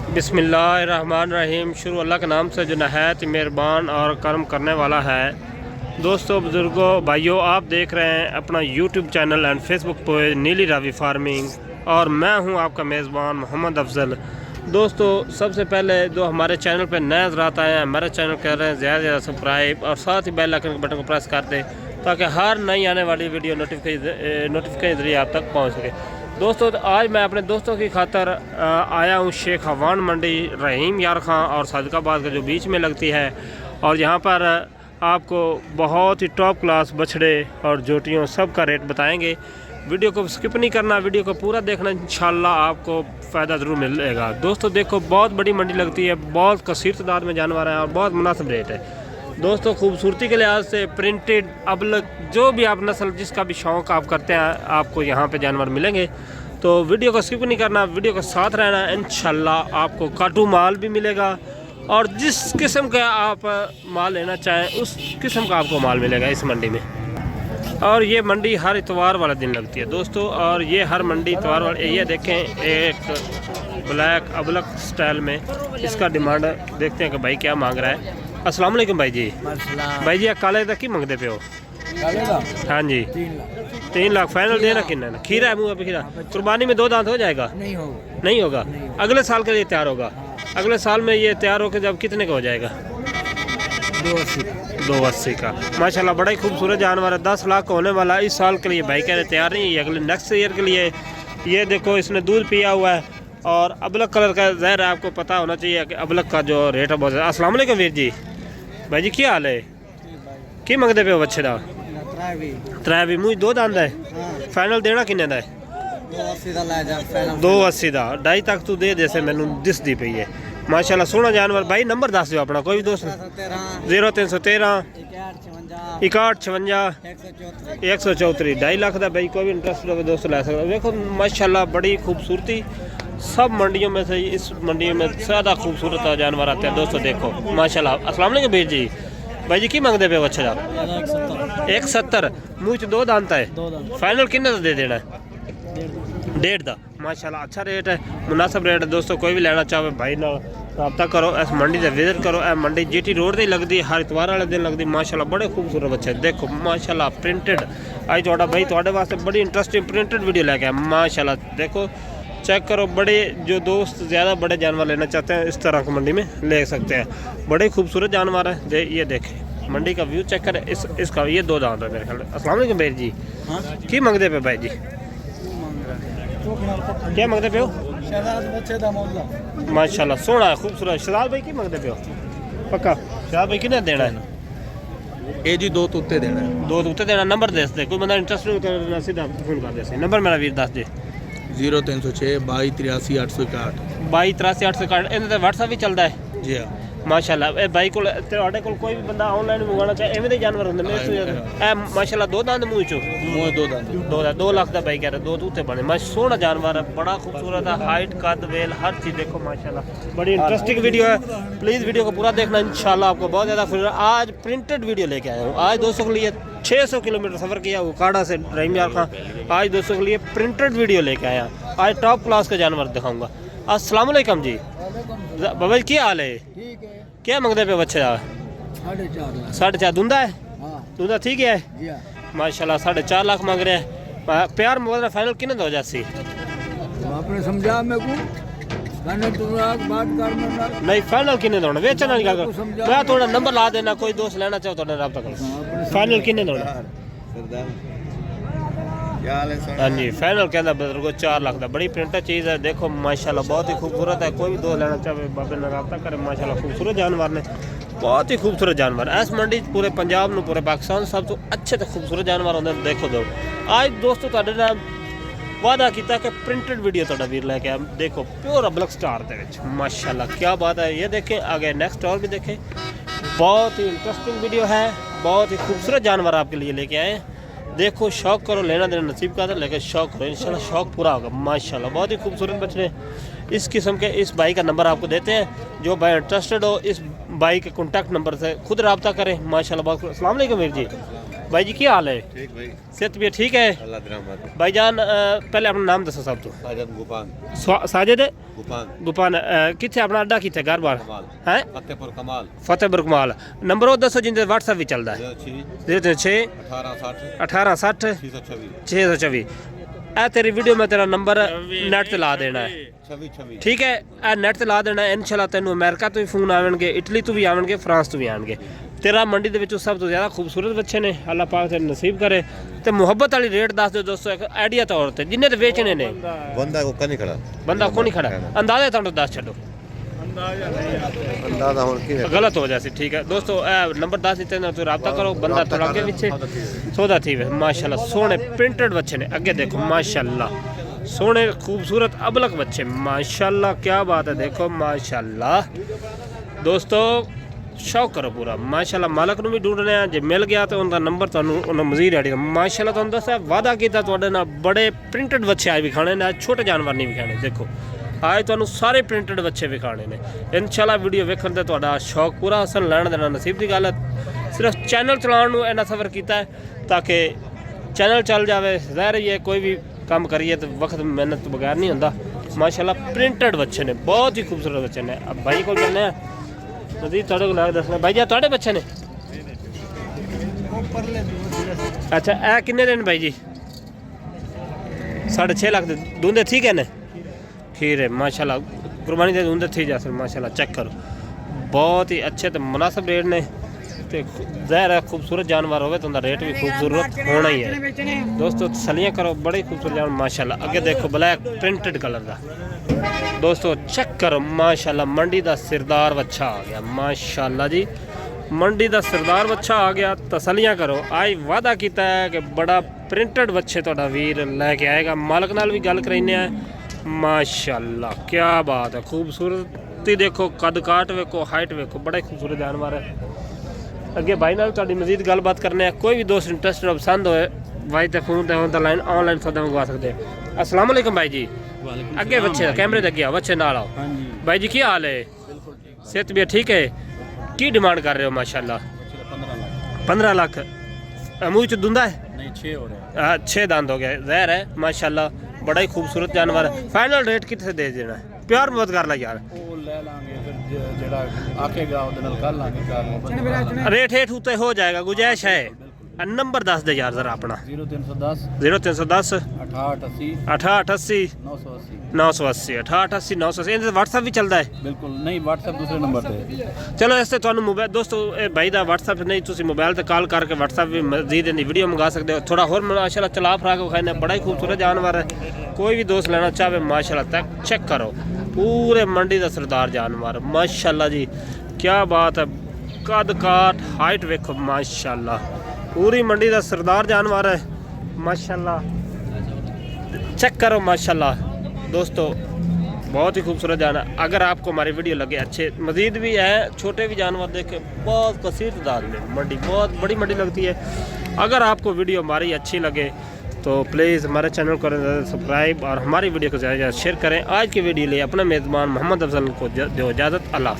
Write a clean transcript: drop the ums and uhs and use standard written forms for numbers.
बिस्मिल्लाहिर्रहमानिर्रहीम। शुरू अल्लाह के नाम से जो नहायत मेहरबान और करम करने वाला है। दोस्तों, बुज़ुर्गों, भाइयों, आप देख रहे हैं अपना YouTube channel and Facebook page नीली रावी फार्मिंग और मैं हूं आपका मेज़बान मोहम्मद अफजल। दोस्तों, सबसे पहले जो हमारे चैनल पर नए हज़रात आए हैं, हमारे चैनल कर रहे हैं ज़्यादा से ज़्यादा सब्सक्राइब और साथ ही बेल आइकन के बटन को प्रेस कर दें ताकि हर नई आने वाली वीडियो नोटिफिकेशन जरिए आप तक पहुँच सके। दोस्तों, आज मैं अपने दोस्तों की खातर आया हूँ शेख हवान मंडी रहीम यार खां और सादिकाबाद के जो बीच में लगती है, और यहाँ पर आपको बहुत ही टॉप क्लास बछड़े और जोटियों सब का रेट बताएंगे। वीडियो को स्किप नहीं करना, वीडियो को पूरा देखना, इंशाल्लाह आपको फ़ायदा ज़रूर मिलेगा। दोस्तों देखो, बहुत बड़ी मंडी लगती है, बहुत कसीर तादाद में जानवर हैं और बहुत मुनासिब रेट है। दोस्तों, खूबसूरती के लिहाज से प्रिंटेड अबलग जो भी आप नस्ल जिसका भी शौक़ आप करते हैं, आपको यहाँ पे जानवर मिलेंगे। तो वीडियो को स्किप नहीं करना, वीडियो के साथ रहना, इंशाल्लाह आपको काटू माल भी मिलेगा और जिस किस्म का आप माल लेना चाहें उस किस्म का आपको माल मिलेगा इस मंडी में। और ये मंडी हर इतवार वाला दिन लगती है दोस्तों, और ये हर मंडी इतवार वाले, ये देखें एक ब्लैक अबलग स्टाइल में इसका डिमांड देखते हैं कि भाई क्या मांग रहा है। अस्सलाम वालेकुम भाई जी। भाई जी काले का की मंगते पे हो? हाँ जी 3 लाख फाइनल देना कितना? खीरा है मुँह पे खीरा। कुर्बानी में 2 दांत हो जाएगा? नहीं होगा। अगले साल के लिए तैयार होगा? अगले साल में ये तैयार होकर जब कितने का हो जाएगा? 280 का। माशाल्लाह बड़ा ही खूबसूरत जानवर है। 10 लाख का होने वाला इस साल के लिए भाई कह रहे तैयार नहीं है, अगले नेक्स्ट ईयर के लिए। ये देखो, इसने दूध पिया हुआ है और अबलग कलर का ज़हर है, आपको पता होना चाहिए कि अबलग का जो रेट है बहुत ज़्यादा। अस्सलाम वालेकुम वीर जी। भाई जी क्या हाल है? की मंगते पे हो बच्चे का? त्रै भी मुझ 2 दांत है। फाइनल देना किन्ने दा है? 280 का। 2.5 तक तू दे जैसे मैनू दिसदी पई है। माशाल्लाह सोहना जानवर। भाई नंबर दस दो अपना, कोई भी दोस्त। 0313 6156 134। 2.5 लाख का भाई कोई भी इंटरेस्ट हो दोस्त लै सकता। देखो माशाल्लाह बड़ी खूबसूरती, सब मंडियों में से इस मंडी में ज़्यादा खूबसूरत जानवर आते हैं दोस्तों। देखो माशाल्लाह। अस्सलाम वालेकुम वीर जी। भाई जी की मंगते पे अच्छे का? 170। मुँह 2 दांत है। फाइनल किन्ने दे देना है? 1.5 का। माशाल्लाह अच्छा रेट है, मुनासिब रेट है दोस्तों। कोई भी लेना चाहे भाई ना रब्ता करो, इस मंडी से विजिट करो। मंडी GT रोड से लगती है, हर इतवार वाले दिन लगती। माशाल्लाह बड़े खूबसूरत बच्चे देखो माशाल्लाह प्रिंटेड। आज थोड़ा भाई थोड़े वास्ते बड़ी इंटरेस्टिंग प्रिंटेड वीडियो लेके आया माशाल्लाह। देखो चेक करो, बड़े जो दोस्त ज़्यादा बड़े जानवर लेना चाहते हैं इस तरह की मंडी में ले सकते हैं। बड़े खूबसूरत जानवर हैं। ये देखें मंडी का व्यू चेक करें। इसका ये 2 दांत है मेरे ख्याल। अस्सलाम वालेकुम भाई जी। की मंगते पे भाई जी? क्या मंगते पे हो? माशाल्लाह सोहना है, खूबसूरत। शहजाद भाई की मंगते पे हो? पक्का शहजाद भाई किन्ने देना है? ए जी 2 तूते देना है। 2 तूते देना। नंबर दे दे, कोई बंदा इंटरेस्ट नहीं होता सीधा फोन कर दे। नंबर मेरा वीर दस दे। 0306 2283 861 2283 861। इन्हें व्हाट्सएप भी चलता है जी हाँ। माशाल्लाह। ए भाई को कोई भी बंदा ऑनलाइन मंगाना चाहे एवं दे जानवर होंगे मेरे तो ए माशाल्लाह 2 दांत मुँह चो। मुँह 2 दांत। 2 लाख का भाई कह रहे 2 तूते बने। मैं सोहना जानवर है, बड़ा खूबसूरत है, हाइट कद वेल हर चीज़ देखो माशाल्लाह। बड़ी इंटरेस्टिंग वीडियो है, प्लीज़ वीडियो को पूरा देखना, इंशाल्लाह आपको बहुत ज़्यादा खुश। आज प्रिंटेड वीडियो लेके आया हूँ। आज दोस्तों के लिए 600 किलोमीटर सफ़र किया उकाड़ा से रहीम यार खां। आज दोस्तों के लिए प्रिंटेड वीडियो लेके आया। आज टॉप क्लास का जानवर दिखाऊंगा। अस्सलाम वालेकुम जी। बाबा जी क्या हाल है? क्या मंगते पे बच्चे का? 4.5। दूंदा है? दूंदा ठीक है माशाल्लाह। 4.5 लाख मांग रहे हैं। प्यार मोबाइल फाइनल किन्ने दो जासी? आपने समझा मेरे को नहीं फाइनल किन्ने दोना? बेचना नहीं कर मैं थोड़ा नंबर ला देना, कोई दोस्त लेना चाहो तो रब्ता करो। फाइनल किन्ने दोना? हाँ जी फाइनल कहना बुजुर्गो 4 लाख का। बड़ी प्रिंटेड चीज़ है देखो माशाल्लाह, बहुत ही खूबसूरत है। कोई भी दोस्त लेना चाहे बाबे ने रब्ता करे। माशाल्लाह खूबसूरत जानवर ने, बहुत ही खूबसूरत जानवर। इस मंडी पूरे पंजाब में पूरे पाकिस्तान सब तो अच्छे तो खूबसूरत जानवर होंगे। देखो दो आज दोस्तों तुहाडे नाल वादा किया कि प्रिंटेड वीडियो तुहाडा वीर लेके आया। देखो प्योर अबलग स्टार दे विच माशाल्लाह क्या बात है। ये देखें आगे नेक्स्ट और भी देखें, बहुत ही इंटरेस्टिंग वीडियो है, बहुत ही खूबसूरत जानवर आपके लिए लेके आए हैं। देखो शौक करो, लेना देना नसीब का था, लेकिन शौक करो इंशाल्लाह शौक पूरा होगा माशाल्लाह। बहुत ही खूबसूरत बछड़े इस किस्म के। इस भाई का नंबर आपको देते हैं, जो भाई इंटरेस्टेड हो इस भाई के कॉन्टैक्ट नंबर से खुद रब्ता करें माशाल्लाह। बहुत अस्सलाम वालेकुम वीर जी। भाई जी क्या हाल है? ठीक भाई, सेहत भी ठीक है अल्लाह दी रहमत। भाईजान? पहले अपना नाम दसो सब तो। साजद गुपान, साजिद गुपान गुपान कितने अपना अड्डा कितने घर बार कमाल, है? फतेहपुर कमाल, फतेहपुर कमाल। नंबर वो दसो जिंदे व्हाट्सएप भी चलता है। 06 06 1860 1860 626 624। ए तेरी वीडियो में तेरा नंबर नेट ते ला देना है, 26 ठीक है? ए नेट ते ला देना है। इंशाल्लाह तेनू अमेरिका तो भी फोन आवेंगे, इटली तो भी आवेंगे, फ्रांस तो भी आएंगे। तेरा मंडी दे विचों सब तो ज़्यादा खूबसूरत बच्चे ने, अल्लाह पाक तेन नसीब करे। ते मुहब्बत वाली रेट दस दो दोस्तों, एक आइडिया तौर ते जिन्ने ते बेचने ने। बंदा को नहीं खड़ा, बंदा को नहीं खड़ा, अंदाजे तुहानू दस छड्डो, अंदाजा हुन की गलत हो जासी, ठीक है दोस्तों? ए नंबर दस दिते ना, तो रब्ता करो, बंदा थोड़ा आगे पीछे सौदा थी वे। माशाल्लाह सोने प्रिंटेड बच्चे ने, अगे देखो माशाल्लाह सोने खूबसूरत अबलक बच्चे, माशाल्लाह क्या बात है, देखो माशाल्लाह दोस्तों शौक करो पूरा। माशाल्लाह मालक नूं भी ढूंढने आ, जे मिल गया तो उनका नंबर तुहानू उन्हें मजीद ऐड माशाल्लाह तुहानू दस्सिया वादा कीता तुहाडे नाल बड़े प्रिंटेड बच्चे आज विखाने ने, आज छोटे जानवर नहीं विखाने। देखो आज तुहानू सारे प्रिंटेड बच्चे विखाने ने। इंशाल्लाह वीडियो वेखण ते तुहाडा शौक पूरा हसन लैण देना नसीब दी गल है। सिर्फ चैनल चलाउण नूं इन्ना सफ़र कीता है ताकि चैनल चल जावे। ज़ाहिर ही है कोई भी काम करिए तो वक्त मेहनत तो बगैर नहीं होंदा। माशाल्लाह प्रिंटेड बच्चे ने, बहुत ही खूबसूरत बच्चे ने। अब भाई को चलने हैं मजीद थोड़े को लग दसना। भाई जी थोड़े बच्चे ने? अच्छा ए किन्ने दिन भाई जी? 6.5 लाख दे दूंदे, ठीक है ने? खीर है माशाल्लाह, कुर्बानी दे दूंदे थी जासर माशाल्लाह। चेक करो बहुत ही अच्छे तो मुनासिब रेट ने। तो ज़ाहिर है खूबसूरत जानवर होवे तो उनका रेट भी खूबसूरत होना ही है दोस्तों। तसलियाँ करो, बड़े खूबसूरत जानवर माशाल्लाह। अगे देखो ब्लैक प्रिंटेड कलर का दोस्तों, चेक करो माशाल्लाह। मंडी का सिरदार बच्चा आ गया माशाल्लाह जी, मंडी का सिरदार बच्चा आ गया। तसलियाँ करो, आज वादा किया है कि बड़ा प्रिंटेड बच्चे तुहाडा वीर लैके आएगा। मालक नाल भी गल कराइने हैं माशाल्लाह, क्या बात है। खूबसूरती देखो, कद काट वेखो, हाइट वेखो, बड़ा ही खूबसूरत जानवर है। अगे भाई नाल तुहाडी मजीद गलबात करने हैं। कोई भी दोस्त इंटरस्टेड पसंद होए भाई ते फोन ते ऑनलाइन सौदा मंगवा सकते। अस्सलाम वालेकुम भाई जी। अगे बच्चे कैमरे दे गया बच्चे नाल आओ। भाई जी की हाल है? सेहत भी ठीक है? की डिमांड कर रहे हो? माशाल्लाह 15 लाख। मुँह च दुंदा है? नहीं 6 हो रहे हैं। 6 दांत हो गए। ज़ाहिर है माशाल्लाह बड़ा ही खूबसूरत जानवर है। फाइनल रेट कितने दे देना है? प्यार बहुत कर ला यार, ਉਹ ਲੈ ਲਾਂਗੇ ਫਿਰ ਜਿਹੜਾ ਆਖੇਗਾ ਉਹਦੇ ਨਾਲ ਕਰ ਲਾਂਗੇ ਕਰ रेट हेठ उत्ते हो जाएगा, गुंजाइश है। नंबर दस दे यार जरा अपना। 0310 0310 6880 6880 980 980 6880 980। इनसे व्हाट्सएप भी चलता है? ਬਿਲਕੁਲ ਨਹੀਂ WhatsApp ਦੂਸਰੇ ਨੰਬਰ ਤੇ। चलो इससे ਤੁਹਾਨੂੰ मोबाइल दोस्तों भाई ਦਾ WhatsApp नहीं, ਤੁਸੀਂ मोबाइल ਤੇ ਕਾਲ ਕਰਕੇ WhatsApp ਵੀ ਮਜ਼ੀਦ ਇਹਦੀ ਵੀਡੀਓ ਮੰਗਾ ਸਕਦੇ ਹੋ। ਥੋੜਾ ਹੋਰ ਮਾਸ਼ਾਅੱਲਾ ਚਲਾ ਫਰਾ ਕੇ ਵਿਖਾਇਨੇ, बड़ा ही खूबसूरत जानवर है। कोई भी दोस्त लेना चाहे माशाल्लाह तक चेक करो, पूरे मंडी का सरदार जानवर माशाल्लाह जी, क्या बात है। कद काट हाइट वेखो माशाल्लाह, पूरी मंडी का सरदार जानवर है माशाल्लाह। चेक करो माशाल्लाह दोस्तों, बहुत ही खूबसूरत जानवर। अगर आपको हमारी वीडियो लगे अच्छे, मज़ीद भी है छोटे भी जानवर देखे, बहुत कसीर तादाद में मंडी, बहुत बड़ी मंडी लगती है। अगर आपको वीडियो हमारी अच्छी लगे तो प्लीज़ हमारे चैनल को सब्सक्राइब और हमारी वीडियो को ज़्यादा से ज़्यादा शेयर करें। आज की वीडियो लिए अपने मेज़बान मोहम्मद अफजल को दो इजाज़त। अल्लाह हाफ़िज़।